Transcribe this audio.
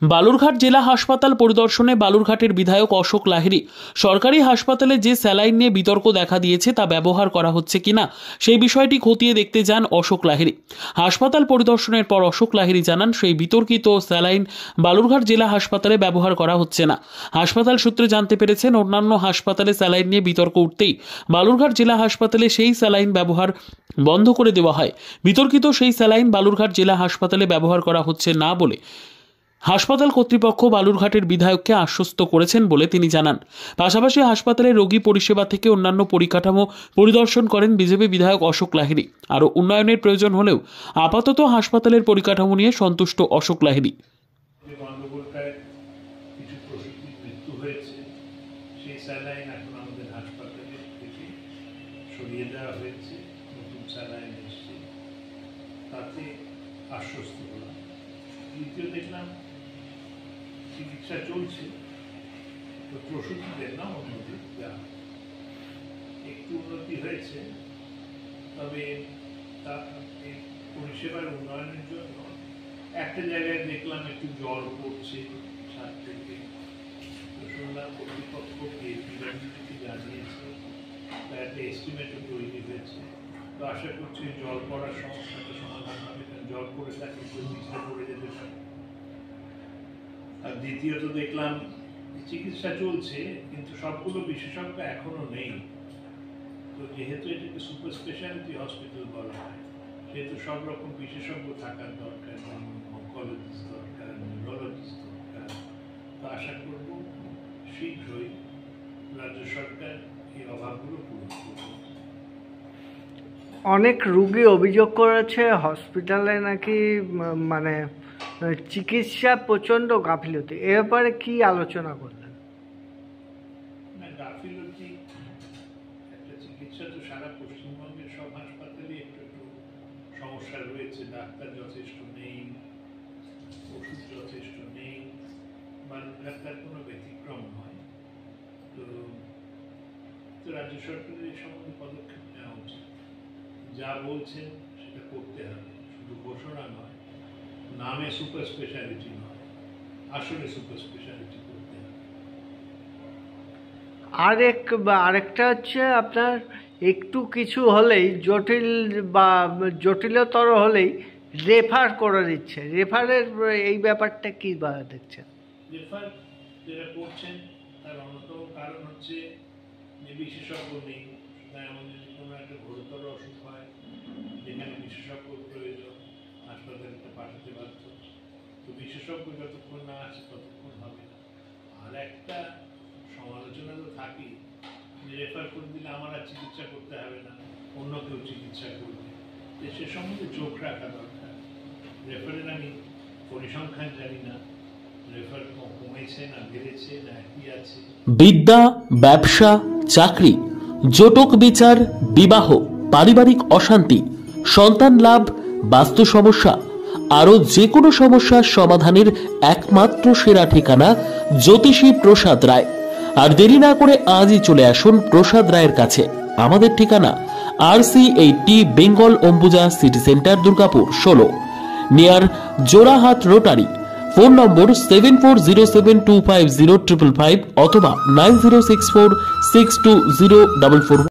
বালুরঘাট জেলা হাসপাতাল পরিদর্শনে বালুরঘাটের বিধায়ক অশোক লাহিড়ী সরকারি হাসপাতালে যে স্যালাইন নিয়ে বিতর্ক দেখা দিয়েছে তা ব্যবহার করা হচ্ছে কিনা সেই বিষয়টি খতিয়ে দেখতে যান অশোক লাহিড়ী। হাসপাতাল পরিদর্শনের পর অশোক লাহিড়ী জানান, সেই বিতর্কিত স্যালাইন বালুরঘাট জেলা হাসপাতালে ব্যবহার করা হচ্ছে না। হাসপাতাল সূত্রে জানতে পেরেছেন, অন্যান্য হাসপাতালে স্যালাইন নিয়ে বিতর্ক উঠতেই বালুরঘাট জেলা হাসপাতালে সেই স্যালাইন ব্যবহার বন্ধ করে দেওয়া হয়। বিতর্কিত সেই স্যালাইন বালুরঘাট জেলা হাসপাতালে ব্যবহার করা হচ্ছে না বলে হাসপাতাল কর্তৃপক্ষ বালুরঘাটের বিধায়ককে আশ্বস্ত করেছেন বলে তিনি জানান। পাশাপাশি হাসপাতালে রোগী পরিষেবা থেকে অন্যান্য পরিকাঠামো পরিদর্শন করেন বিজেপি বিধায়ক অশোক লাহিড়ী। আরও উন্নয়নের প্রয়োজন হলেও আপাতত হাসপাতালের পরিকাঠামো নিয়ে সন্তুষ্ট অশোক লাহিড়ী। দেখলাম চিকিৎসা চলছে, তো প্রসূতিদের না উন্নতি একটু উন্নতি হয়েছে, তবে পরিষেবার উন্নয়নের জন্য একটা জায়গায় দেখলাম একটু জল পড়ছে ছাদ থেকে, তো শুনলাম কর্তৃপক্ষ জানিয়েছে, একটা এস্টিমেটও তৈরি হয়েছে। তো আশা করছি জল পড়ার সমস্যাটা সমাধান হবে, কারণ জল পড়ে থাকলে নিচে পড়ে যেতে পারে। আর দ্বিতীয়ত দেখলাম চিকিৎসা চলছে, কিন্তু সবগুলো বিশেষজ্ঞ এখনো নেই। তো যেহেতু এটাকে সুপার স্পেশালিটি হসপিটাল বলা হয়, সেহেতু সব রকম বিশেষজ্ঞ থাকার দরকার, যেমন অনকোলজিস্ট দরকার, নিউরোলজিস্ট দরকার। তো আশা করব শীঘ্রই রাজ্য সরকার এই অভাবগুলো পূরণ করবে। অনেক রোগী অভিযোগ করেছে হসপিটালে নাকি মানে চিকিৎসা প্রচন্ড গাফিলতি। এ ব্যাপারে কি আলোচনা করলেন? গাফিলতি একটা চিকিৎসা তো সারা পশ্চিমবঙ্গের সব হাসপাতালে একটু সমস্যা রয়েছে। ডাক্তার যথেষ্ট নেই, ওষুধ যথেষ্ট নেই, ডাক্তার কোনো ব্যতিক্রম নয়। তো রাজ্য সরকারের এই সম্বন্ধে পদক্ষেপ নেওয়া উচিত। যা বলছেন সেটা করতে হবে, শুধু ঘোষণা নয়, নামে সুপার স্পেশালিটি নয়, আসলে সুপার স্পেশালিটি করতে হবে। আরেকটা হচ্ছে আপনার একটু কিছু হলেই জটিল বা জটিলতর হলেই রেফার করে দিচ্ছে। রেফারের এই ব্যাপারটা কি বা দেখছেন? রেফার যেটা করছেন তার অন্যতম কারণ হচ্ছে যে বিশেষজ্ঞ নেই। এমন যদি কোনো একটা গুরুতর অসুখ হয় যেখানে বিশেষজ্ঞ প্রয়োজন, হাসপাতালটা পাঠাতে বাধ্য। তো বিশেষজ্ঞ যতক্ষণ না আসে ততক্ষণ হবে না। আর একটা সমালোচনা তো থাকেই, যে রেফার করে দিলে আমার আর চিকিৎসা করতে হবে না, অন্য কেউ চিকিৎসা করবে। সে সম্বন্ধে চোখ রাখা দরকার। রেফারের আমি পরিসংখ্যান জানি না, রেফার কমেছে না বেড়েছে না একই আছে। বিদ্যা, ব্যবসা, চাকরি, জটক বিচার, বিবাহ, পারিবারিক অশান্তি, সন্তান লাভ, বাস্তু সমস্যা, আরো যে কোনো সমস্যার সমাধানের একমাত্র সেরা ঠিকানা জ্যোতিষী প্রসাদ রায়। আর দেরি না করে আজই চলে আসুন প্রসাদ রায়ের কাছে। আমাদের ঠিকানা RC80 Bengal Ambuja city centre, Durgapur 16, near Jorhat rotary. Phone নম্বর 7407250555 অথবা 9064620444।